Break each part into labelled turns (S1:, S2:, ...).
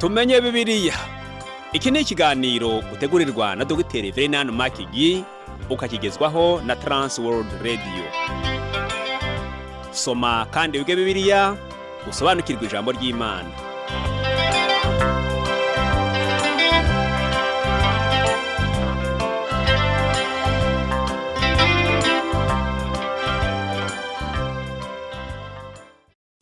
S1: tumenye Bibiliya. Iki ni ikiganiro utegurirwa na Dr. Venan Makigi ukakigezwaho na Trans World Radio. Soma kandi wige Bibiliya usobanukirwe ijambo ry'Imana.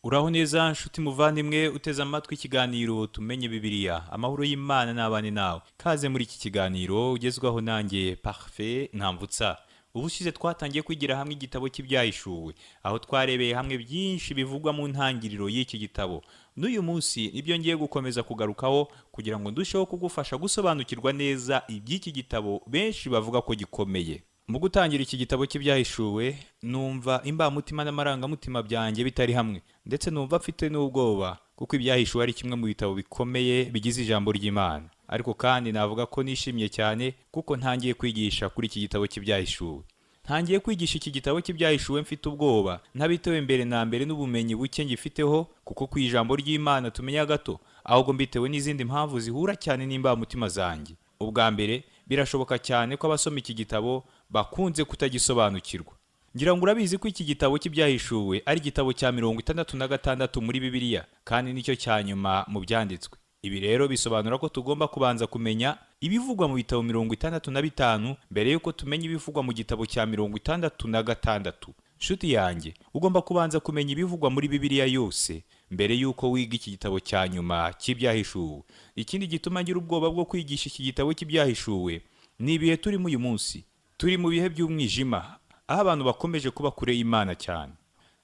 S2: Uraho neza nshuti muvandimwe uteze amatwi ikiganiro tumenye Bibiliya. Amahoro y'Imana n'abane nawe. Kaze muri iki kiganiro ugezwaho nanjye Parfait Ntamvutsa. Ubushize twatangiye kwigira hamwe igitabo cy'ibyahishuwe, aho twarebeye hamwe byinshi bivugwa mu ntangiriro y'iki gitabo. N'uyu munsi nibyo ngiye gukomeza kugarukaho kugira ngo ndusheho kugufasha gusobanukirwa neza iby'iki gitabo benshi bavuga ko gikomeye. Mu gutangira iki gitabo cy'ibyahishuwe, numva imbamutima n'amarangamutima byanjye bitari hamwe, ndetse numva mfite n'ubwoba kuko ibyahishuwe ari kimwe mu bitabo bikomeye bigize ijambo ry'Imana. Ariko kandi navuga ko nishimye cyane kuko ntangiye kwigisha kuri iki gitabo cy'ibyahishuwe. Ntangiye kwigisha iki gitabo cy'ibyahishuwe mfite ubwoba, ntabitewe mbere na mbere n'ubumenyi buke ngifiteho, kuko ku ijambo ry'Imana tumenya gato, ahubwo mbitewe n'izindi mpamvu zihura cyane n'imbamutima zanjye. Ubwa mbere, birashoboka cyane ko abasoma iki gitabo bakunze kutagisobanukirwa. Ngira ngo urabizi ko iki gitabo cy'ibyahishuwe ari igitabo cya 66 muri Bibiliya, kandi nicyo cya nyuma mu byanditswe. Ibi rero bisobanura ko tugomba kubanza kumenya ibivugwa mu bitabo 65 mbere yuko tumenya ibivugwa mu gitabo cya 66. Nshuti yanjye, ugomba kubanza kumenya ibivugwa muri Bibiliya yose mbere yuko wiga iki gitabo cya nyuma cy'ibyahishuwe. Ikindi gituma ngira ubwoba bwo kwigisha iki gitabo cy'ibyahishuwe ni ibihe turimo uyu munsi. Turi mu bihe by'umwijima, aho abantu bakomeje kuba kure y'Imana cyane.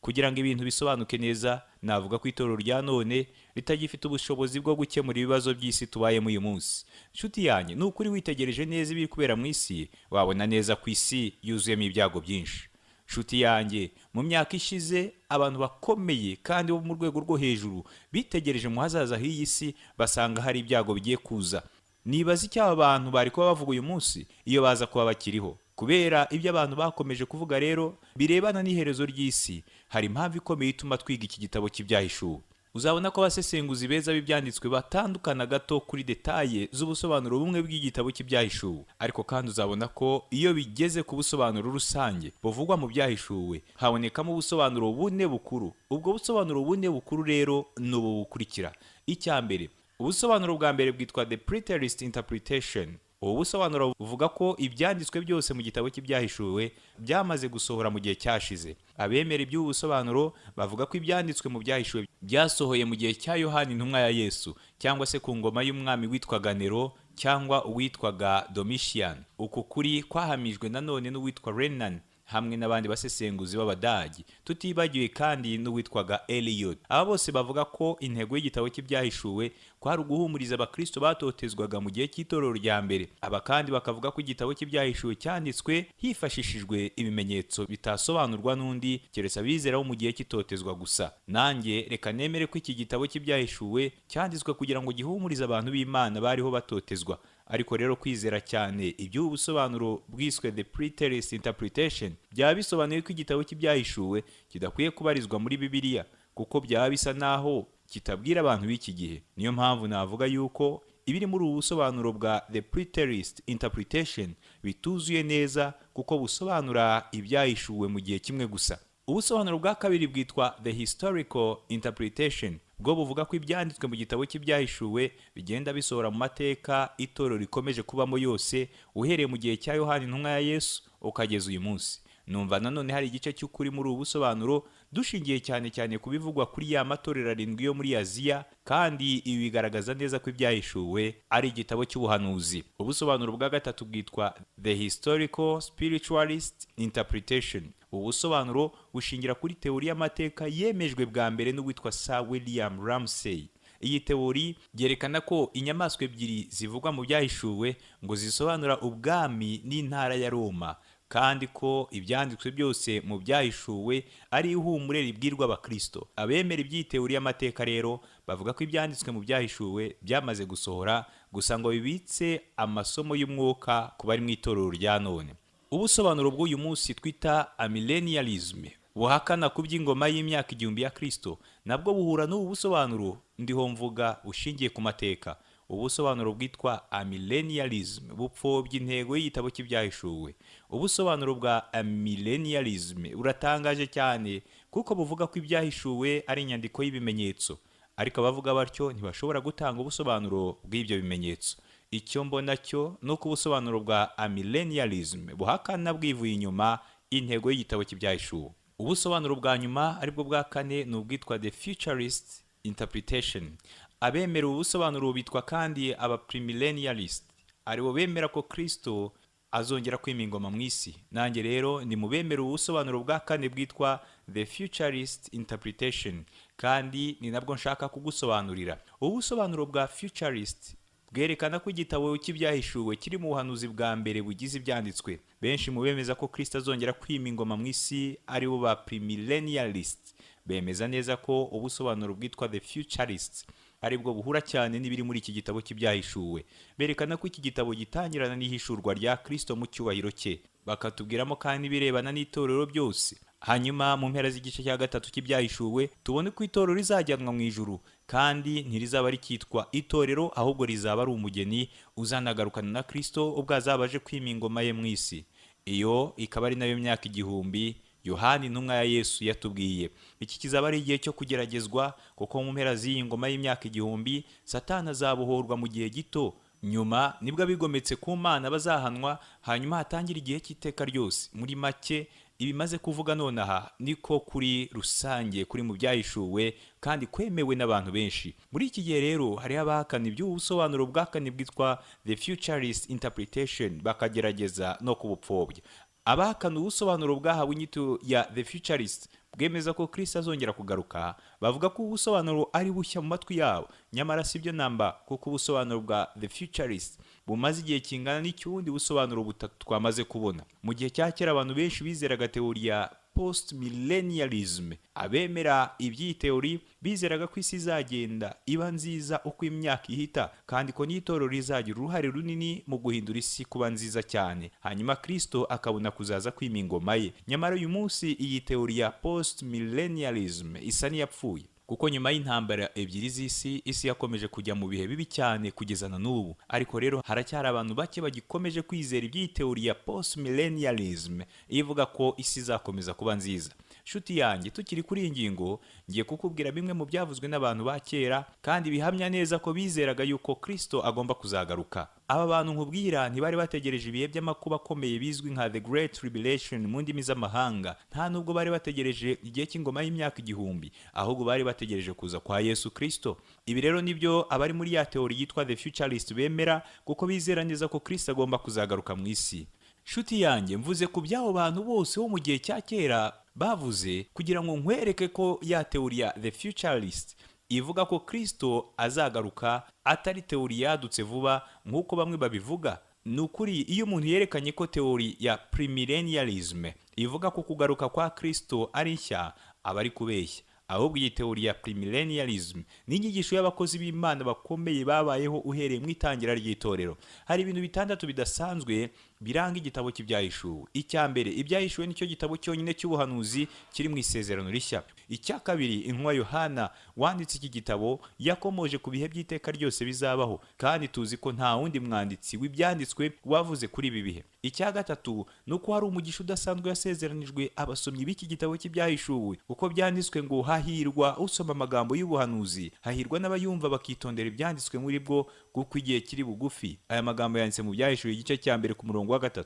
S2: Kugira ngo ibintu bisobanuke neza, navuga ko itorero rya none ritagifite ubushobozi bwo gukemura ibibazo by'isi tubayemo uyu munsi. Nshuti yanjye, n'ukuri witegereje neza ibiri kubera mu isi, wabona neza ko isi yuzuyemo ibyago byinshi. Nshuti yanjye, mu myaka ishize abantu bakomeye kandi bo mu rwego rwo hejuru bitegereje mu hazaza h'iyi si, basanga hari ibyago bigiye kuza. Nibaza icyo abantu bari kuba bavuga uyu munsi iyo baza kuba bakiriho. Kubera ibyo abantu bakomeje kuvuga rero birebana n'iherezo ry'isi, hari impamvu ikomeye ituma twiga iki gitabo cy'ibyahishuwe. Uzabona ko abasesenguzi beza b'ibyanditswe batandukana gato kuri detaye z'ubusobanuro bumwe bw'igitabo cy'ibyahishuwe, ariko kandi uzabona ko iyo bigeze ku busobanuro rusange buvugwa mu byahishuwe, habonekamo ubusobanuro bune bukuru. Ubwo busobanuro bune bukuru rero ni ubu bukurikira. Icya mbere, ubusobanuro bwa mbere bwitwa The Preterist Interpretation. Ubu busobanuro buvuga ko ibyanditswe byose mu gitabo cy'ibyahishuwe byamaze gusohora mu gihe cyashize. Abemera iby'ubu busobanuro bavuga ko ibyanditswe mu byahishuwe byasohoye mu gihe cya Yohana intumwa ya Yesu, cyangwa se ku ngoma y'umwami witwaga Nero cyangwa uwitwaga Domitian. Uku kuri kwahamijwe nanone n'uwitwa Renan hamwe n'abandi basesenguzi b'Abadage, tutibagiwe kandi n'uwitwaga Eliot. Aba bose bavuga ko intego y'igitabo cy'ibyahishuwe kwari uguhumuriza abakristo batotezwaga mu gihe cy'itorero rya mbere. Aba kandi bakavuga ko igitabo cy'ibyahishuwe cyanditswe hifashishijwe ibimenyetso bitasobanurwa n'undi keretse abizera bo mu gihe cy'itotezwa gusa. Nanjye reka nemere ko iki gitabo cy'ibyahishuwe cyanditswe kugira ngo gihumurize abantu b'Imana bariho batotezwa. Ariko rero kwizera cyane iby'ubu busobanuro bwiswe The Preterist Interpretation byaba bisobanuye ko igitabo cy'ibyahishuwe kidakwiye kubarizwa muri Bibiliya, kuko byaba bisa naho kitabwira abantu b'iki gihe. Niyo mpamvu navuga yuko ibiri muri ubu busobanuro bwa The Preterist Interpretation bituzuye neza, kuko busobanura ibyahishuwe mu gihe kimwe gusa. Ubusobanuro bwa kabiri bwitwa The Historical Interpretation. Bwo buvuga ko ibyanditswe mu gitabo cy'ibyahishuwe bigenda bisohora mu mateka itorero rikomeje kubamo yose, uhereye mu gihe cya Yohana intumwa ya Yesu ukageza uyu munsi. Numva nanone hari igice cy'ukuri muri ubu busobanuro, dushingiye cyane cyane ku bivugwa kuri ya matorero 7 yo muri Aziya, kandi ibi bigaragaza neza ko ibyahishuwe ari igitabo cy'ubuhanuzi. Ubusobanuro bwa gatatu bwitwa The Historical Spiritualist Interpretation. Ubu busobanuro bushingira kuri teori y'amateka yemejwe bwa mbere n'uwitwa Sir William Ramsay. Iyi teori yerekana ko inyamaswa ebyiri zivugwa mu byahishuwe ngo zisobanura ubwami n'intara ya Roma, kandi ko ibyanditswe byose mu byahishuwe ari ihumure ribwirwa abakristo. Abemera iby'iyi teori y'amateka rero bavuga ko ibyanditswe mu byahishuwe byamaze gusohora, gusa ngo bibitse amasomo y'umwuka ku bari mu itorero rya none. Ubusobanuro bw'uyu munsi twita amillennialism buhakana ku by'ingoma y'imyaka 1000 ya Kristo, nabwo buhura n'ubu busobanuro ndiho mvuga bushingiye ku mateka. Ubusobanuro bwitwa amillennialism bupfobya intego y'igitabo cy'ibyahishuwe. Ubusobanuro bwa amillennialism buratangaje cyane kuko buvuga ko ibyahishuwe ari inyandiko y'ibimenyetso, ariko abavuga batyo ntibashobora gutanga ubusobanuro bw'ibyo bimenyetso. Icyo mbona cyo ni uko ubusobanuro bwa amillennialism buhakana bwivuye inyuma intego y'igitabo cy'ibyahishuwe. Ubusobanuro bwa nyuma aribwo bwa kane ni ubwitwa the futurist interpretation. Abemera ubusobanuro bitwa kandi aba premillennialist, aribo bemera ko Kristo azongera kwima ingoma mu isi. Nanjye rero ni mu bemera ubusobanuro bwa kane bwitwa the futurist interpretation, kandi ni nabwo nshaka kugusobanurira. Ubusobanuro bwa futurist bwerekana ko igitabo cy'ibyahishuwe kiri mu buhanuzi bwa mbere bugize ibyanditswe. Benshi mu bemeza ko Kristo azongera kwima ingoma mu isi aribo ba premillennialist bemeza neza ko ubusobanuro bwitwa the futurist aribwo buhura cyane n'ibiri muri iki gitabo cy'ibyahishuwe. Berekana ko iki gitabo gitangirana n'ihishurwa rya Kristo mu cyubahiro cye, bakatubwiramo kandi ibirebana n'itorero byose. Hanyuma mu mpera z'igice cya gatatu cy'ibyahishuwe tubone ko itorero rizajyanwa mu ijuru, kandi ntirizaba rikitwa itorero, ahubwo rizaba ari umugeni uzanagarukana na Kristo ubwo azaba aje kwima ingoma ye mu isi. Iyo ikaba ari nayo myaka 1000 Yohani intumwa ya Yesu yatubwiye. Iki kizaba ari igihe cyo kugeragezwa, kuko mu mpera z'iyi ngoma y'imyaka 1000 Satani azabohorwa mu gihe gito. Nyuma nibwo abigometse ku Mana bazahanwa, hanyuma hatangira igihe cy'iteka ryose. Muri make ibimaze kuvuga nonaha niko kuri rusange kuri mu byahishuwe kandi kwemewe n'abantu benshi. Muri iki gihe rero hari abahakana iby'ubusobanuro bwa kane bwitwa the futurist interpretation, bakagerageza no kubupfobya. Abahakana ubusobanuro bwahawe inyito ya the futurist bwemeza ko Kristo azongera kugaruka, bavuga ko ubusobanuro ari bushya mu matwi yabo. Nyamara sibyo namba, kuko ubusobanuro bwa the futurist bumaze igihe kingana n'icyundi busobanuro butatu twamaze kubona. Mu gihe cya kera abantu benshi bizeraga teori ya post-millennialism. Abemera iby'iyi teori bizeraga ko isi izagenda iba nziza uko imyaka ihita, kandi ko n'itorero rizagira uruhare runini mu guhindura isi kuba nziza cyane, hanyuma Kristo akabona kuzaza kwima ingoma ye. Nyamara uyu munsi iyi teori ya post-millennialism isa n'iyapfuye, kuko nyuma y'intambara ebyiri z'isi, isi yakomeje kujya mu bihe bibi cyane kugeza na n'ubu. Ariko rero haracyari abantu bake bagikomeje kwizera iby'iyi teori ya post-millennialism ivuga ko isi izakomeza kuba nziza. Shuti yanjye, tukiri kuri iyi ngingo, ngiye kukubwira bimwe mu byavuzwe n'abantu ba kera kandi bihamya neza ko bizeraga yuko Kristo agomba kuzagaruka. Aba bantu nkubwira ntibari bategereje ibihe by'amakuba akomeye bizwi nka the Great Tribulation mu ndimi z'amahanga. Nta nubwo bari bategereje igihe cy'ingoma y'imyaka 1000, ahubwo bari bategereje kuza kwa Yesu Kristo. Ibi rero nibyo abari muri ya teori yitwa the futurist bemera, kuko bizera neza ko Kristo agomba kuzagaruka mu isi. Shuti yanjye, mvuze ku by'abo bantu bose bo mu gihe cya kera bavuze kugira ngo nkwereke ko ya teori ya the futurist ivuga ko Kristo azagaruka atari teori yadutse vuba nk'uko bamwe babivuga. Ni ukuri iyo umuntu yerekanye ko teori ya premillennialism ivuga ko kugaruka kwa Kristo ari nshya, aba ari kubeshya. Ahubwo iyi teori ya premillennialism ni inyigisho y'abakozi b'Imana bakomeye babayeho uhereye mu itangira ry'itorero. Hari ibintu bitandatu bidasanzwe biranga igitabo cy'ibyahishuwe. Icya mbere, ibyahishuwe nicyo gitabo cyonyine cy'ubuhanuzi kiri mu isezerano rishya. Icya kabiri, intumwa Yohana wanditse iki gitabo yakomoje ku bihe by'iteka ryose bizabaho, kandi tuzi ko nta wundi mwanditsi w'ibyanditswe wavuze kuri ibi bihe. Icya gatatu, nuko hari umugisha udasanzwe yasezeranijwe abasomyi b'iki gitabo cy'ibyahishuwe, kuko byanditswe ngo hahirwa usoma amagambo y'ubuhanuzi, hahirwa n'abayumva bakitondera ibyanditswe muri bwo, kuko igihe kiri bugufi. Aya magambo yanditse mu byahishuwe igice cya mbere ku murongo wa 3.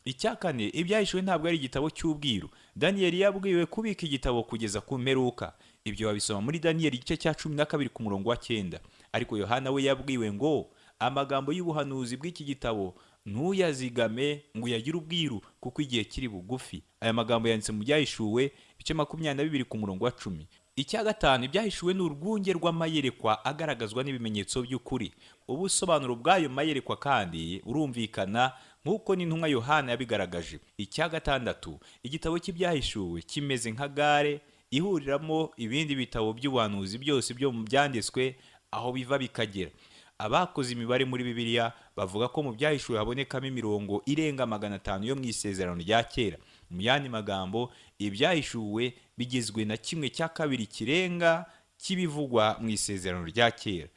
S2: Icya kane, ibyahishuwe ntabwo ari igitabo cy'ubwiru. Daniyeli yabwiwe kubika igitabo kugeza ku mperuka. Ibyo wabisoma muri Daniyeli igice cya 12 ku murongo wa 9. Ariko Yohana we yabwiwe ngo amagambo y'ubuhanuzi bw'iki gitabo ntuyazigame ngo uyagire ubwiru, kuko igihe kiri bugufi. Aya magambo yanditse mu byahishuwe ibice 22 ku murongo wa 10. Icya gatanu, ibyahishuwe ni urwunge rw'amayerekwa agaragazwa n'ibimenyetso by'ukuri. Ubusobanuro bw'ayo mayerekwa kandi urumvikana nk'uko n'intumwa Yohana yabigaragaje. Icya gatandatu, igitabo cy'ibyahishuwe kimeze nka gare ihuriramo ibindi bitabo by'ubuhanuzi byose byo mu byanditswe aho biva bikagera. Abakoze imibare muri Bibiliya bavuga ko mu byahishuwe habonekamo imirongo irenga 500 yo mu isezerano rya kera. Mu yandi magambo, ibyahishuwe bigizwe na 1/2 kirenga cy'ibivugwa mu isezerano rya kera.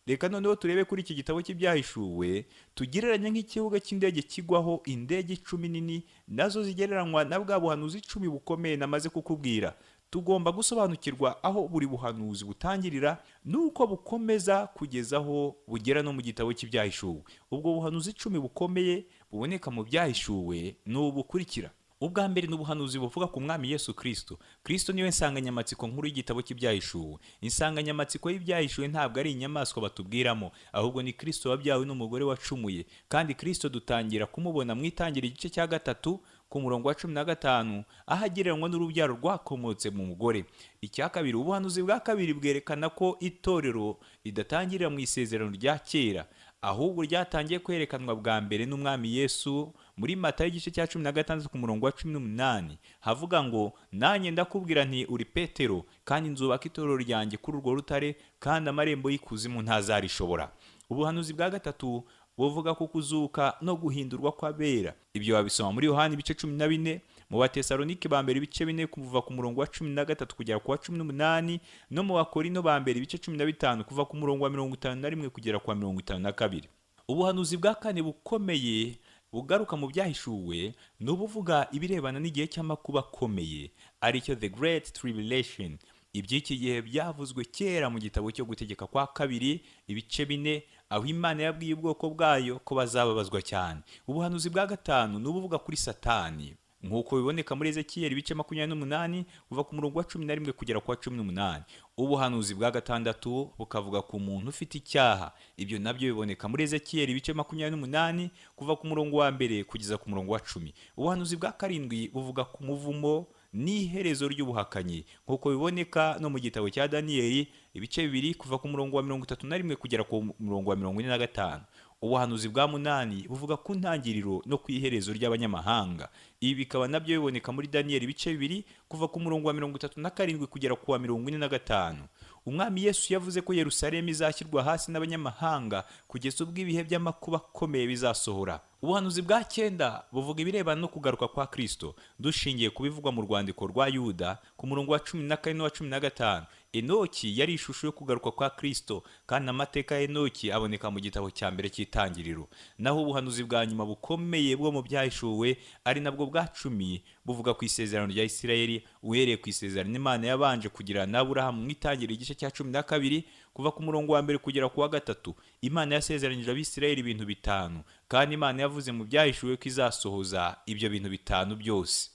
S2: Reka noneho turebe kuri iki gitabo cy'ibyahishuwe, tugereranye nk'ikibuga cy'indege kigwaho indege 10 nini, nazo zigereranywa na bwa buhanuzi 10 bukomeye namaze kukubwira. Tugomba gusobanukirwa aho buri buhanuzi butangirira nuko bukomeza kugeza aho bugera no mu gitabo cy'ibyahishuwe. Ubwo buhanuzi 10 bukomeye buboneka mu byahishuwe n'ubukurikira. Ubwa mbere ni ubuhanuzi buvuga ku mwami Yesu Kristo. Kristo niwe nsanganyamatsiko nkuru y'igitabo cy'ibyahishuwe. Insanganyamatsiko y'ibyahishuwe ntabwo ari inyamaswa batubwiramo, ahubwo ni Kristo wabyawe n'umugore wacumuye. Kandi Kristo dutangira kumubona mu itangira igice cya 3 ku murongo wa 15, aho agereranywa n'urubyaro rwakomotse mu mugore. Icya kabiri, ubuhanuzi bwa kabiri bwerekana ko itorero ridatangirira mu isezerano rya kera, ahubwo ryatangiye kwerekanwa bwa mbere n'umwami Yesu muri Matayo igice cya 16 ku murongo wa 18, havuga ngo nanjye ndakubwira nti uri Petero, kandi nzubaka itorero ryanjye kuri urwo rutare, kandi amarembo y'ikuzimu ntazarishobora. Ubuhanuzi bwa gatatu buvuga ku kuzuka no guhindurwa kw'abera. Ibyo wabisoma muri Yohana ibice 14, mu Batesalonike ba mbere ibice 4 kuva ku murongo wa 13 kugera ku wa 18, no mu Bakorino ba mbere ibice 15 kuva ku murongo wa 51 kugera ku wa 52. Ubuhanuzi bwa kane bukomeye bugaruka mu byahishuwe n'ubuvuga ibirebana n'igihe cy'amakuba akomeye, aricyo the Great Tribulation. Iby'iki gihe byavuzwe kera mu gitabo cyo gutegeka kwa kabiri ibice 4, aho Imana yabwiye ubwoko bwayo ko bazababazwa cyane. Ubuhanuzi bwa gatanu n'ubuvuga kuri Satani, nk'uko biboneka muri Ezekiyeli ibice 28 kuva ku murongo wa 11 kugera ku wa 18. Ubuhanuzi bwa gatandatu bukavuga ku muntu ufite icyaha. Ibyo nabyo biboneka muri Ezekiyeli ibice 28 kuva ku murongo wa 1 kugeza ku murongo wa 10. Ubuhanuzi bwa karindwi buvuga ku muvumo n'iherezo ry'ubuhakanyi, nk'uko biboneka no mu gitabo cya Daniyeli ibice 2 kuva ku murongo wa 31 kugera ku murongo wa 45. Ubuhanuzi bwa munani buvuga ku ntangiriro no ku iherezo ry'abanyamahanga. Ibi bikaba nabyo biboneka muri Daniyeli ibice 2 kuva ku murongo wa 37 kugera ku wa 45. Umwami Yesu yavuze ko Yerusalemu izashyirwa hasi n'abanyamahanga kugeza ubwo ibihe by'amakuba akomeye bizasohora. Ubuhanuzi bwa 9 buvuga ibirebana no kugaruka kwa Kristo, dushingiye ku bivugwa mu rwandiko rwa Yuda ku murongo wa 14 n'uwa 15. Enoki yari ishusho yo kugaruka kwa Kristo, kandi amateka ya Enoki aboneka mu gitabo cya mbere cy'itangiriro. Naho ubuhanuzi bwa nyuma bukomeye bwo mu byahishuwe ari nabwo bwa 10 buvuga ku isezerano rya Isirayeli, uhereye ku isezerano Imana yabanje kugira na Aburahamu mu itangiriro igice cya 12 kuva ku murongo wa 1 kugera ku wa 3. Imana yasezeranyije Abisirayeli ibintu 5, kandi Imana yavuze mu byahishuwe ko izasohoza ibyo bintu 5 byose.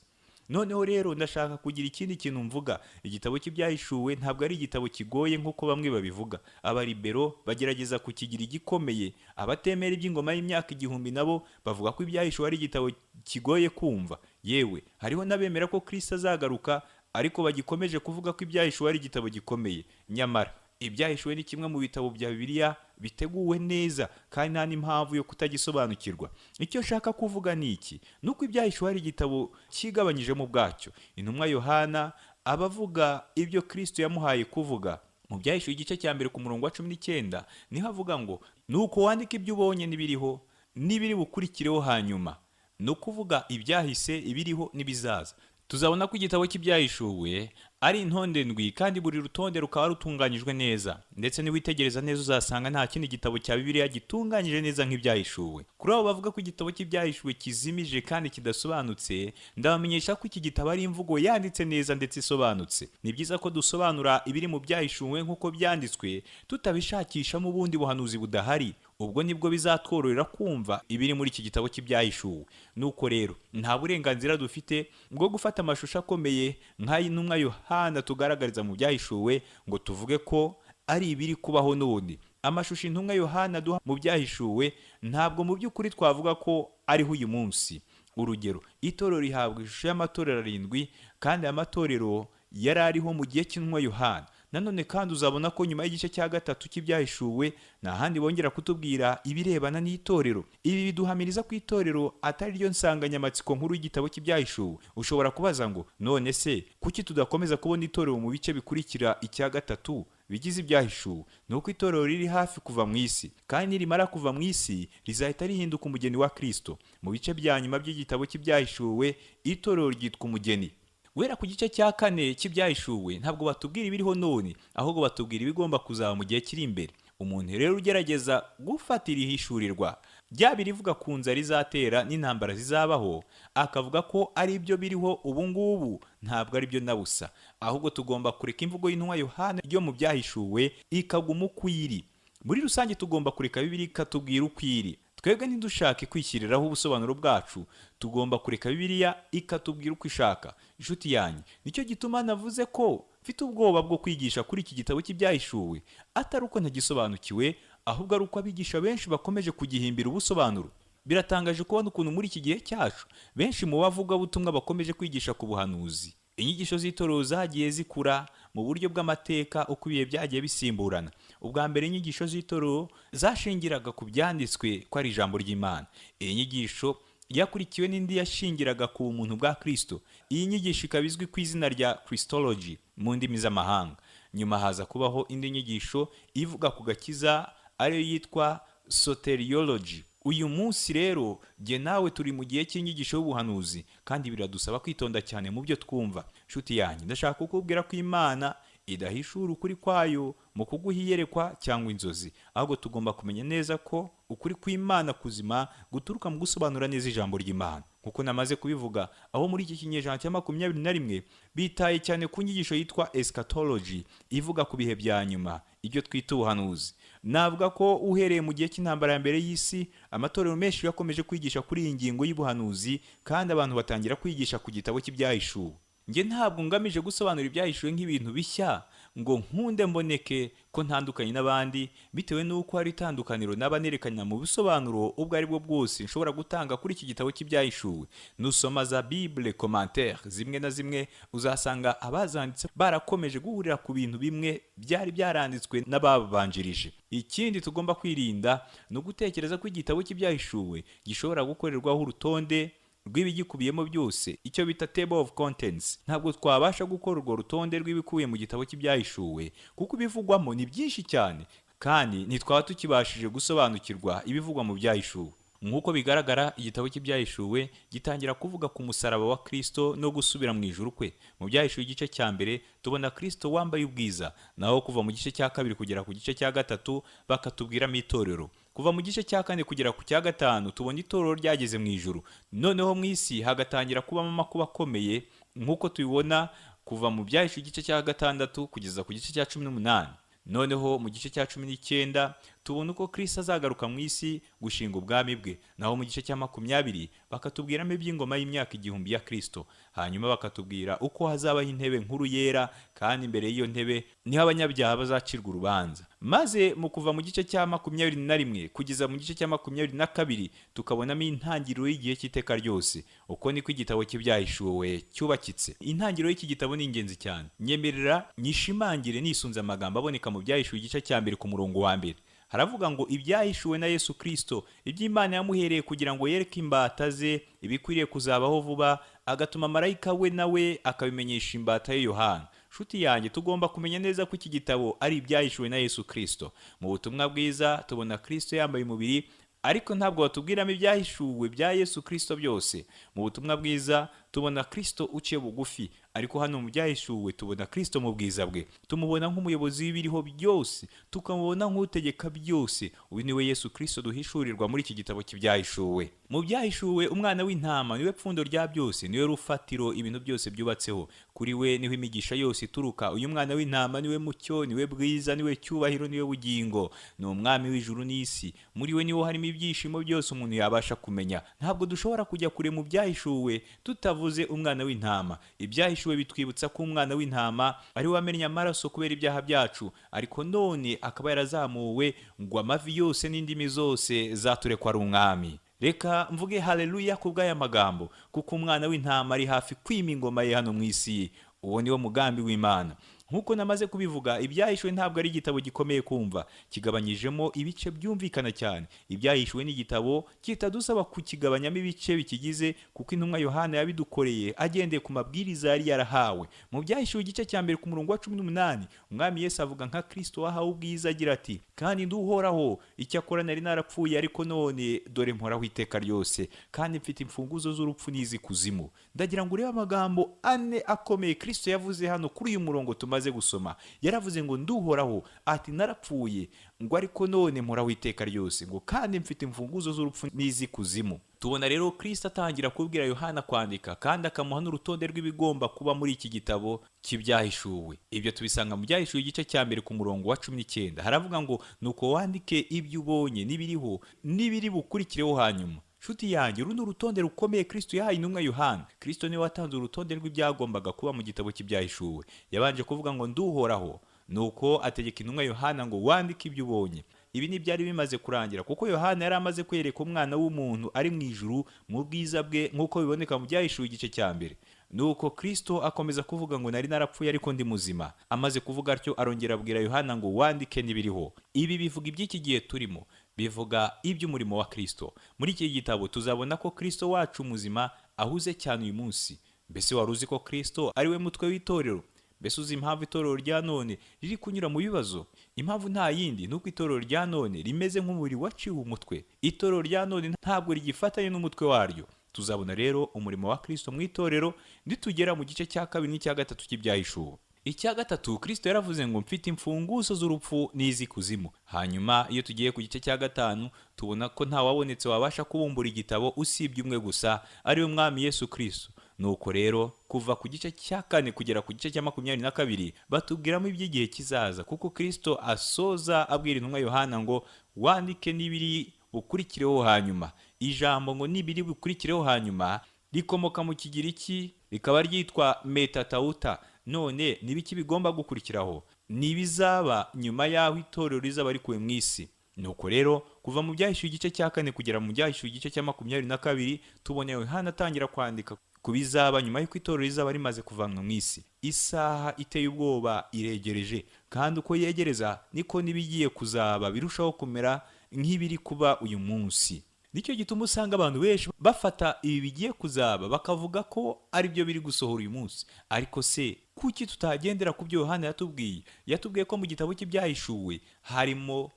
S2: Noneho rero ndashaka kugira ikindi kintu mvuga. Igitabo cy'ibyahishuwe ntabwo ari igitabo kigoye nk'uko bamwe babivuga. Abaribero bagerageza kukigira igikomeye. Abatemera iby'ingoma y'imyaka 1000 nabo bavuga ko ibyahishuwe ari igitabo kigoye kumva. Yewe hariho n'abemera ko Kristo azagaruka, ariko bagikomeje kuvuga ko ibyahishuwe ari igitabo gikomeye. Nyamara ibyahishuwe ni kimwe mu bitabo bya Bibiliya biteguwe neza, kandi nta n'impamvu yo kutagisobanukirwa. Icyo nshaka kuvuga ni iki: nuko ibyahishuwe ari igitabo kigabanyijemo bwacyo. Intumwa Yohana abavuga ibyo Kristo yamuhaye kuvuga. Mu byahishuwe igice cya mbere ku murongo wa 19 niho avuga ngo nuko wandika ibyo ubonye n'ibiriho n'ibiri bukurikireho hanyuma, no kuvuga ibyahise, ibiriho n'ibizaza. Tuzabona ko igitabo cy'ibyahishuwe ari intonde ndwi, kandi buri rutonde rukaba rutunganyijwe neza, ndetse niwitegereza neza uzasanga nta kindi gitabo cya Bibiliya gitunganyije neza nk'ibyahishuwe. Kuri abo bavuga ko igitabo cy'ibyahishuwe kizimije kandi kidasobanutse, ndabamenyesha ko iki gitabo ari imvugo yanditse neza ndetse isobanutse. Ni byiza ko dusobanura ibiri mu byahishuwe nk'uko byanditswe, tutabishakisha mu bundi buhanuzi budahari. Ubwo nibwo bizatwororera kumva ibiri muri iki gitabo cy'ibyahishuwe. Nuko rero nta burenganzira dufite bwo gufata amashusho akomeye nk'ay'intumwa Yohana tugaragariza mu byahishuwe ngo tuvuge ko ari ibiri kubaho n'ubundi. Amashusho intumwa Yohana duha mu byahishuwe ntabwo mu by'ukuri twavuga ko ariho uyu munsi. Urugero, itorero rihabwa ishusho y'amatorero 7, kandi amatorero yari ariho mu gihe cy'intumwa Yohana. Nanone kandi uzabona ko nyuma y'igice cya 3 cy'ibyahishuwe nta handi bongera kutubwira ibirebana n'itorero. Ibi biduhamiriza ko itorero atari ryo nsanganyamatsiko nkuru y'igitabo cy'ibyahishuwe. Ushobora kubaza ngo none se kuki tudakomeza kubona itorero mu bice bikurikira icya 3 bigize ibyahishuwe? Nuko itorero riri hafi kuva mu isi, kandi nirimara kuva mu isi rizahita rihinduka umugeni wa Kristo. Mu bice bya nyuma by'igitabo cy'ibyahishuwe itorero ryitwa umugeni. guhera ku gice cya 4 cy'ibyahishuwe ntabwo batubwira ibiriho none, ahubwo batubwira ibigomba kuzaba mu gihe kiri imbere. Umuntu rero ugerageza gufatira ihishurirwa ryaba rivuga ku nzara rizatera n'intambara zizabaho, akavuga ko ari ibyo biriho ubu ngubu, ntabwo ari byo na busa. Ahubwo tugomba kureka imvugo y'intumwa Yohana ryo mu byahishuwe ikaguma uko iri. Muri rusange tugomba kureka Bibiliya ikatubwira uko iri. Twebwe ntidushake kwishyiriraho ubusobanuro bwacu, tugomba kureka Bibiliya ikatubwira uko ishaka. Inshuti yanjye, nicyo gituma navuze ko mfite ubwoba bwo kwigisha kuri iki gitabo cy'ibyahishuwe, atari uko ntagisobanukiwe, ahubwo ari uko abigisha benshi bakomeje kugihimbira ubusobanuro. Biratangaje kubona ukuntu muri iki gihe cyacu benshi mu bavugabutumwa bakomeje kwigisha ku buhanuzi. Inyigisho z'itorero zagiye zikura mu buryo bw'amateka uko ibihe byagiye bisimburana. Ubwa mbere inyigisho z'itorero zashingiraga ku byanditswe ko ari ijambo ry'Imana. Iyi nyigisho yakurikiwe n'indi yashingiraga ku bumuntu bwa Kristo. Iyi nyigisho ikaba izwi ku izina rya Christology mu ndimi z'amahanga. Nyuma haza kubaho indi nyigisho ivuga ku gakiza ariyo yitwa Soteriology. Uyu munsi rero jye nawe turi mu gihe cy'inyigisho y'ubuhanuzi, kandi biradusaba kwitonda cyane mu byo twumva. Nshuti yanjye, ndashaka kukubwira ko Imana idahishura ukuri kwayo mu kuguha iyerekwa cyangwa inzozi, ahubwo tugomba kumenya neza ko ukuri kw'Imana kuzima guturuka mu gusobanura neza ijambo ry'Imana. Nkuko namaze kubivuga, aho muri iki kinyejana cya 21 bitaye cyane ku nyigisho yitwa eschatology ivuga ku bihe bya nyuma, ibyo twita ubuhanuzi. Navuga ko uhereye mu gihe cy'intambara ya mbere y'isi, amatorero menshi yakomeje kwigisha kuri iyi ngingo y'ubuhanuzi, kandi abantu batangira kwigisha ku gitabo cy'ibyahishuwe. Nge ntabwo ngamije gusobanura ibyahishuwe nk'ibintu bishya ngo nkunde mboneke ko ntandukanye n'abandi, bitewe n'uko hari itandukaniro n'abanerekana mu bisobanuro ubwo ari bwo bwose nshobora gutanga kuri iki gitabo cy'ibyahishuwe. Nusoma za Bible commentaire zimwe na zimwe, uzasanga abazanditse barakomeje guhurira ku bintu bimwe byari byaranditswe n'ababanjirije. Ikindi tugomba kwirinda no gutekereza ko igitabo cy'ibyahishuwe gishobora gukorerwaho urutonde rw'ibigikubiyemo byose, icyo bita table of contents. Ntabwo twabasha gukora urwo rutonde rw'ibikubiye mu gitabo cy'ibyahishuwe, kuko ibivugwamo ni byinshi cyane, kandi ntitwaba tukibashije gusobanukirwa ibivugwa mu byahishuwe. Nk'uko bigaragara, igitabo cy'ibyahishuwe gitangira kuvuga ku musaraba wa Kristo no gusubira mu ijuru kwe. Mu byahishuwe igice cya mbere tubona Kristo wambaye ubwiza, naho kuva mu gice cya 2 kugera ku gice cya 3 bakatubwiramo itorero. Kuva mu gice cya 4 kugera ku cya 5 tubona itorero ryageze mu ijuru. Noneho mu isi hagatangira kubamo amakuba akomeye, nk'uko tubibona kuva mu byahishuwe igice cya 6 kugeza ku gice cya 18. Noneho mu gice cya 19 tubona uko Kristo azagaruka mu isi gushinga ubwami bwe. Naho mu gice cya 20 bakatubwiramo iby'ingoma y'imyaka 1000 ya Kristo. Hanyuma bakatubwira uko hazabaho intebe nkuru yera, kandi imbere y'iyo ntebe niho abanyabyaha bazacirwa urubanza. Maze mu kuva mu gice cya 21 kugeza mu gice cya 22 tukabonamo intangiriro y'igihe cy'iteka ryose. Uko niko igitabo cy'ibyahishuwe cyubakitse. Intangiriro y'iki gitabo ni ingenzi cyane. Nyemerera nyishimangire nisunze amagambo aboneka mu byahishuwe igice cya 2 ku murongo wa 1. Haravuga ngo ibyahishuwe na Yesu Kristo, iby'Imana yamuhereye kugira ngo yereke imbata ze ibikwiriye kuzabaho vuba, agatuma marayika we nawe akabimenyesha imbata ye Yohana. Nshuti yanjye, tugomba kumenya neza ko iki gitabo ari ibyahishuwe na Yesu Kristo. Mu butumwa bwiza tubona Kristo yambaye umubiri, ariko ntabwo batubwiramo ibyahishuwe bya Yesu Kristo byose. Mu butumwa bwiza tubona Kristo uciye bugufi, ariko hano mu byahishuwe tubona Kristo mu bwiza bwe. Tumubona nk'umuyobozi w'ibiriho byose, tukamubona nk'utegeka byose. Uyu niwe Yesu Kristo duhishurirwa muri iki gitabo cy'ibyahishuwe. Mu byahishuwe umwana w'intama niwe pfundo rya byose, niwe rufatiro ibintu byose byubatseho. Kuri we niho imigisha yose ituruka. Uyu mwana w'intama niwe mucyo, niwe bwiza, niwe cyubahiro, niwe bugingo. Ni umwami w'ijuru n'isi. Muri we niho harimo ibyishimo byose umuntu yabasha kumenya. Ntabwo dushobora kujya kure mu byahishuwe tutavuze umwana w'intama. Ibyahishuwe bitwibutsa ko umwana w'intama ari we wamennye amaraso kubera ibyaha byacu, ariko none akaba yarazamuwe ngo amavi yose n'indimi zose zaturekwa ari umwami. Reka mvuge haleluya ku bw'aya magambo, kuko umwana w'intama ari hafi kwima ingoma ye hano mu isi. Uwo niwo mugambi w'Imana. nk'uko namaze kubivuga, ibyahishuwe ntabwo ari igitabo gikomeye kumva, kigabanyijemo ibice byumvikana cyane. Ibyahishuwe ni igitabo kitadusaba kukigabanyamo ibice bikigize, kuko intumwa Yohana yabidukoreye agendeye ku mabwiriza yari yarahawe. Mu byahishuwe igice cya mbere ku murongo wa 18, umwami Yesu avuga nka Kristo wahawe ubwiza agira ati, kandi nduhoraho, icyakora nari narapfuye, ariko none dore mporaho iteka ryose, kandi mfite imfunguzo z'urupfu n'iz'ikuzimu. Ndagira ngo urebe amagambo ane akomeye Kristo yavuze hano kuri uyu murongo tumaze gusoma. Yaravuze ngo nduhoraho, ati narapfuye, ngo ariko none mporaho iteka ryose, ngo kandi mfite imfunguzo z'urupfu n'iz'ikuzimu. Tubona rero Kristo atangira kubwira Yohana kwandika, kandi akamuha n'urutonde rw'ibigomba kuba muri iki gitabo cy'ibyahishuwe. Ibyo tubisanga mu byahishuwe igice cya mbere ku murongo wa 19. Haravuga ngo nuko wandike ibyo ubonye n'ibiriho n'ibiri bukurikireho hanyuma. Nshuti yanjye, uru ni urutonde rukomeye Kristo yahaye intumwa Yohana. Kristo niwe watanze urutonde rw'ibyagombaga kuba mu gitabo cy'ibyahishuwe. Yabanje kuvuga ngo nduhoraho, nuko ategeka intumwa Yohana ngo wandike ibyo ubonye. Ibi ntibyari bimaze kurangira, kuko Yohana yari amaze kwereka umwana w'umuntu ari mu ijuru mu bwiza bwe, nk'uko biboneka mu byahishuwe igice cya mbere. Nuko Kristo akomeza kuvuga ngo nari narapfuye ariko ndi muzima. Amaze kuvuga atyo, arongera abwira Yohana ngo wandike n'ibiriho. Ibi bivuga iby'iki gihe turimo, bivuga iby'umurimo wa Kristo. Muri iki gitabo tuzabona ko Kristo wacu muzima ahuze cyane uyu munsi. Mbese wari uzi ko Kristo ari we mutwe w'itorero? Mbese uzi impamvu itorero rya none riri kunyura mu bibazo? Impamvu nta yindi, nuko itorero rya none rimeze nk'umubiri waciwe umutwe. Itorero rya none ntabwo rigifatanye n'umutwe waryo. Tuzabona rero umurimo wa Kristo mu itorero nitugera mu gice cya kabiri n'icya gatatu cy'ibyahishuwe. Icya gatatu, Kristo yaravuze ngo mfite imfunguzo z'urupfu n'iz'ikuzimu. Hanyuma iyo tugiye ku gice cya gatanu, tubona ko nta wabonetse wabasha kubumbura igitabo usibye umwe gusa, ari we mwami Yesu Kristo. Nuko rero kuva ku gice cya kane kugera ku gice cya 22 batubwiramo iby'igihe kizaza, kuko Kristo asoza abwira intumwa Yohana ngo wandike n'ibiri bukurikireho hanyuma. Ijambo ngo n'ibiri bukurikireho hanyuma rikomoka mu Kigiriki, rikaba ryitwa metatauta. None nibiki bigomba gukurikiraho? Nibizaba nyuma y'aho itorero rizaba rikuwe mu isi. Nuko rero kuva mu byahishuwe igice cya kane kugera mu byahishuwe igice cya 22 tubona Yohana atangira kwandika ku bizaba nyuma y'uko itorero rizaba rimaze kuvanwa mu isi. Isaha iteye ubwoba iregereje, kandi uko yegereza niko nibigiye kuzaba birushaho kumera nk'ibiri kuba uyu munsi. Nicyo gituma usanga abantu benshi bafata ibi bigiye kuzaba bakavuga ko ari byo biri gusohora uyu munsi. Ariko se kuki tutagendera ku byo Yohana yatubwiye? Yatubwiye ko mu gitabo cy'ibyahishuwe harimo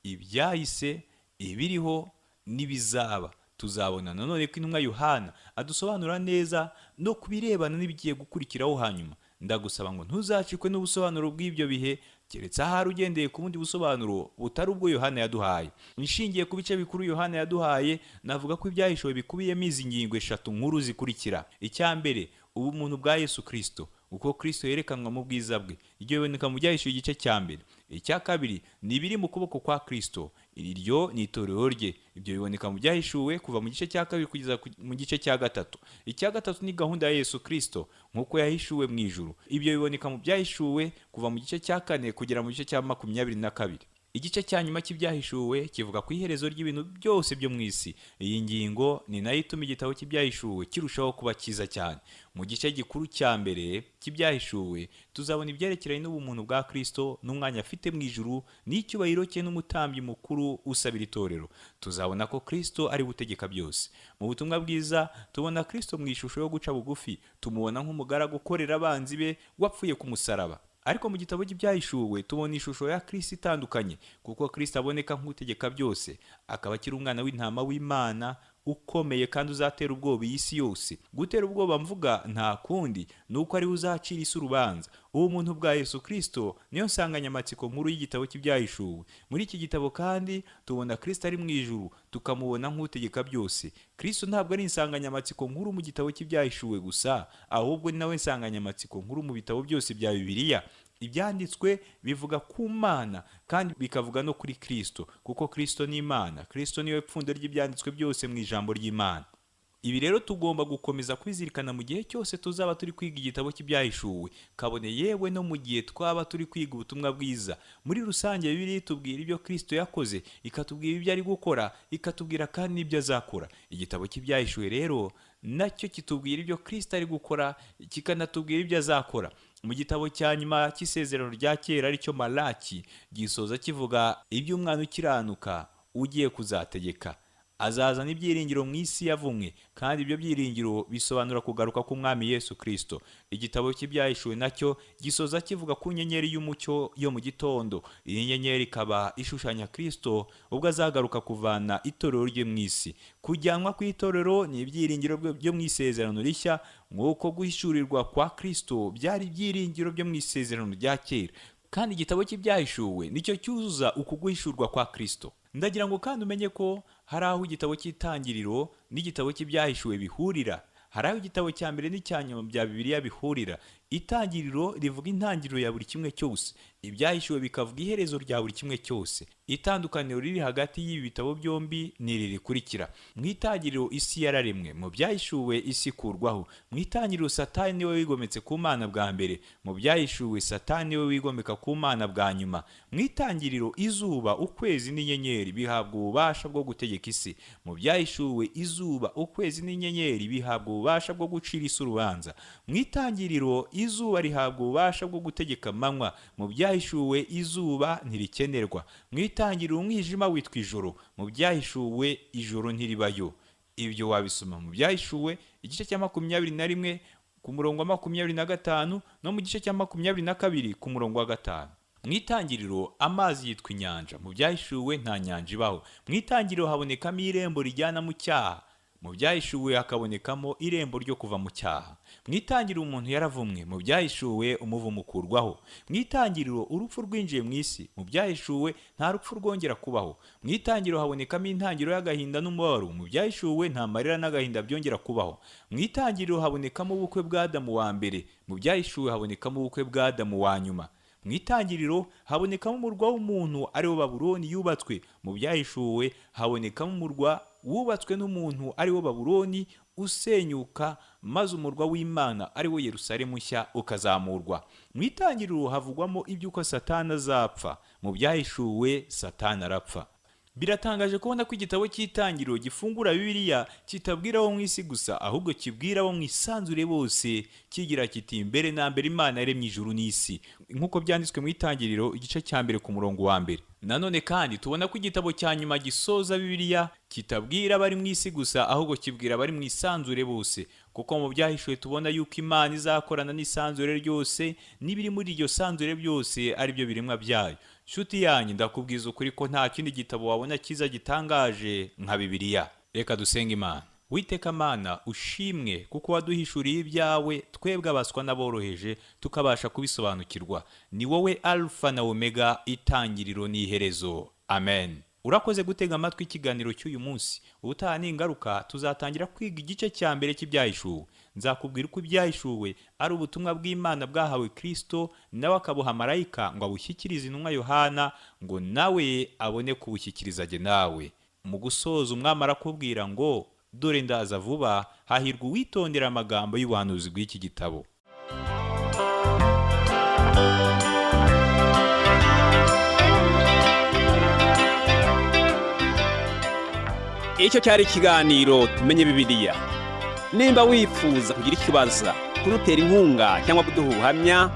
S2: ibyahise, ibiriho n'ibizaba. Tuzabona nanone ko intumwa Yohana adusobanura neza no kubirebana n'ibigiye gukurikiraho hanyuma. Ndagusaba ngo ntuzacikwe n'ubusobanuro bw'ibyo bihe, keretse ahari ugendeye ku bundi busobanuro butari ubwo Yohana yaduhaye. Nishingiye ku bice bikuru Yohana yaduhaye, navuga ko ibyahishuwe bikubiyemo izi ngingo eshatu nkuru zikurikira. Icya mbere, ubumuntu bwa Yesu Kristo, uko Kristo yerekanwa mu bwiza bwe. Ibyo biboneka mu byahishuwe igice cya mbere. Icya kabiri, ni ibiri mu kuboko kwa Kristo, iryo ni itorero rye. Ibyo biboneka mu byahishuwe kuva mu gice cya kabiri kugeza mu gice cya gatatu. Icya gatatu ni gahunda ya Yesu Kristo nk'uko yahishuwe mu ijuru. Ibyo biboneka mu byahishuwe kuva mu gice cya kane kugera mu gice cya 22. Igice cya nyuma cy'ibyahishuwe kivuga ku iherezo ry'ibintu byose byo mu isi. Iyi ngingo ni nayo ituma igitabo cy'ibyahishuwe kirushaho kuba cyiza cyane. Mu gice gikuru cya mbere cy'ibyahishuwe tuzabona ibyerekeranye n'ubumuntu bwa Kristo n'umwanya afite mu ijuru n'icyubahiro cye n'umutambyi mukuru usabira itorero. Tuzabona ko Kristo ari butegeka byose. Mu butumwa bwiza tubona Kristo mu ishusho yo guca bugufi. Tumubona nk'umugaragu ukorera abanzi be wapfuye ku musaraba. Ariko mu gitabo cy'ibyahishuwe tubona ishusho ya Kristo itandukanye, kuko Kristo aboneka nk'utegeka byose, akaba akiri umwana w'intama w'Imana ukomeye kandi uzatera ubwoba iyi si yose. Gutera ubwoba mvuga nta kundi nuko ari uzacira isi urubanza. Ubumuntu bwa Yesu Kristo niyo nsanganyamatsiko nkuru y'igitabo cy'ibyahishuwe. Muri iki gitabo kandi tubona Kristo ari mu ijuru, tukamubona nk'utegeka byose. Kristo ntabwo ari insanganyamatsiko nkuru mu gitabo cy'ibyahishuwe gusa, ahubwo ni nawe insanganyamatsiko nkuru mu bitabo byose bya Bibiliya. Ibyanditswe bivuga ku Mana kandi bikavuga no kuri Kristo, kuko Kristo ni Imana. Kristo niwe pfundo ry'ibyanditswe byose mu ijambo ry'Imana. Ibi rero tugomba gukomeza kwizirikana mu gihe cyose tuzaba turi kwiga igitabo cy'ibyahishuwe, kabone yewe no mu gihe twaba turi kwiga ubutumwa bwiza. Muri rusange Bibiliya itubwira ibyo Kristo yakoze, ikatubwira ibyo ari gukora, ikatubwira kandi n'ibyo azakora. Igitabo cy'ibyahishuwe rero nacyo kitubwira ibyo Kristo ari gukora, kikanatubwira ibyo azakora. Mu gitabo cya nyuma cy'isezerano rya kera aricyo Malaki gisoza kivuga iby'umwana ukiranuka ugiye kuzategeka. Azazana ibyiringiro mu isi yavumwe, kandi ibyo byiringiro bisobanura kugaruka k'umwami Yesu Kristo. Igitabo cy'Ibyahishuwe nacyo gisoza kivuga ku nyenyeri y'umucyo yo mu gitondo. Iyi nyenyeri ikaba ishushanya Kristo ubwo azagaruka kuvana itorero rye mu isi. Kujyanwa kw'itorero ni ibyiringiro byo mu isezerano rishya, nk'uko guhishurirwa kwa Kristo byari ibyiringiro byo mu isezerano rya kera. Kandi igitabo cy'Ibyahishuwe nicyo cyuzuza uku guhishurwa kwa Kristo. Ndagira ngo kandi umenye ko hari aho igitabo cy'Itangiriro n'igitabo cy'Ibyahishuwe bihurira. Hari aho igitabo cya mbere n'icya nyuma bya Bibiliya bihurira. Itangiriro rivuga intangiriro ya buri kimwe cyose, Ibyahishuwe bikavuga iherezo rya buri kimwe cyose. Itandukaniro riri hagati y'ibi bitabo byombi ni iri rikurikira: mu Itangiriro isi yararemwe, mu Byahishuwe isi ikurwaho. Mu Itangiriro Satani niwe wigometse ku Mana bwa mbere, mu Byahishuwe Satani niwe wigomeka ku Mana bwa nyuma. Mu Itangiriro izuba, ukwezi n'inyenyeri bihabwa ububasha bwo gutegeka isi, mu Byahishuwe izuba, ukwezi n'inyenyeri bihabwa ububasha bwo gucira isi urubanza. Mu Itangiriro izuba rihabwa ububasha bwo gutegeka amanywa, mu Byahishuwe izuba ntirikenerwa. Mu Itangiriro umwijima witwa ijoro, mu Byahishuwe ijoro ntiribayo. Ibyo wabisoma mu Byahishuwe igice cya 21 ku murongo wa 25 no mu gice cya 22 ku murongo wa 5. Mu Itangiriro amazi yitwa inyanja, mu Byahishuwe nta nyanja ibaho. Mu Itangiriro habonekamo irembo rijyana mu cyaha, mu Byahishuwe hakabonekamo irembo ryo kuva mu cyaha. Mu Itangiriro umuntu yaravumwe, mu Byahishuwe umuvumo ukurwaho. Mu Itangiriro urupfu rwinjiye mu isi, mu Byahishuwe nta rupfu rwongera kubaho. Mu Itangiriro habonekamo intangiriro y'agahinda n'umubabaro, mu Byahishuwe nta marira n'agahinda byongera kubaho. Mu Itangiriro habonekamo ubukwe bwa Adamu wa mbere, mu Byahishuwe habonekamo ubukwe bwa Adamu wa nyuma. Mu Itangiriro habonekamo umurwa w'umuntu ari wo Babuloni yubatswe, mu Byahishuwe habonekamo umurwa wubatswe n'umuntu ari wo Babuloni usenyuka, maze umurwa w'Imana ari wo Yerusalemu nshya ukazamurwa. Mu Itangiriro havugwamo iby'uko Satani azapfa, mu Byahishuwe Satani arapfa. Biratangaje kubona ko igitabo cy'Itangiriro gifungura Bibiliya kitabwira abo mu isi gusa, ahubwo kibwira abo mu isanzure bose, kigira kiti mbere na mbere Imana yaremye ijuru n'isi, nk'uko byanditswe mu Itangiriro igice cya mbere ku murongo wa mbere. Nanone kandi tubona ko igitabo cya nyuma gisoza Bibiliya kitabwira abari mu isi gusa, ahubwo kibwira abari mu isanzure bose, kuko mu Byahishuwe tubona yuko Imana izakorana n'isanzure ryose n'ibiri muri iryo sanzure byose ari byo biremwa byayo. Nshuti yanyu, ndakubwiza ukuri ko nta kindi gitabo wabona cyiza gitangaje nka Bibiliya. Reka dusenge Imana. Witeka Mana, ushimwe kuko waduhishuriye ibyawe twebwe abaswa n'aboroheje tukabasha kubisobanukirwa. Ni wowe Alpha na Omega, itangiriro n'iherezo. Amen. Urakoze gutega amatwi ikiganiro cy'uyu munsi. Ubutaha n'ingaruka tuzatangira kwiga igice cya mbere cy'Ibyahishuwe. Nzakubwira uko Ibyahishuwe ari ubutumwa bw'Imana bwahawe Kristo, nawe akabuha marayika ngo abushyikirize intumwa Yohana, ngo nawe abone kubushyikiriza jye nawe. Mu gusoza umwami arakubwira ngo dore ndaza vuba, hahirwa uwitondera amagambo y'ubuhanuzi bw'iki gitabo.
S1: Icyo cyari ikiganiro tumenye Bibiliya. Nimba wifuza kugira ikibazo, kurutera inkunga cyangwa kuduha ubuhamya,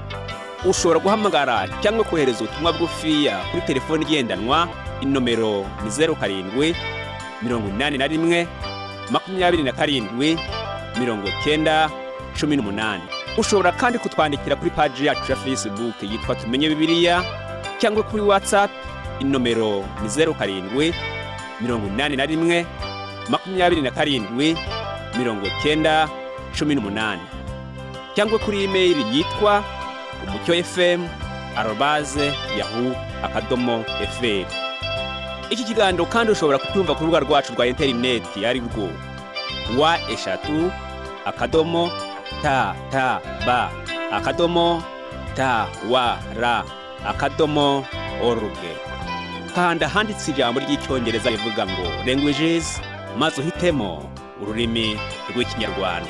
S1: ushobora guhamagara cyangwa kohereza ubutumwa bugufiya kuri telefoni igendanwa. Inomero ni 07 81 27 90 18. Ushobora kandi kutwandikira kuri page yacu ya Facebook yitwa Tumenye Bibiliya, cyangwa kuri WhatsApp. Inomero ni 07 81 27 90 18, cyangwa kuri email yitwa umucyofm@yahoo.fr. Iki kiganiro kandi ushobora kutumva ku rubuga rwacu rwa interineti ari rwo wa#tab.tawr.org. Kanda handitse ijambo ry'icyongereza rivuga ngo languages, maze uhitemo ururimi rw'Ikinyarwanda.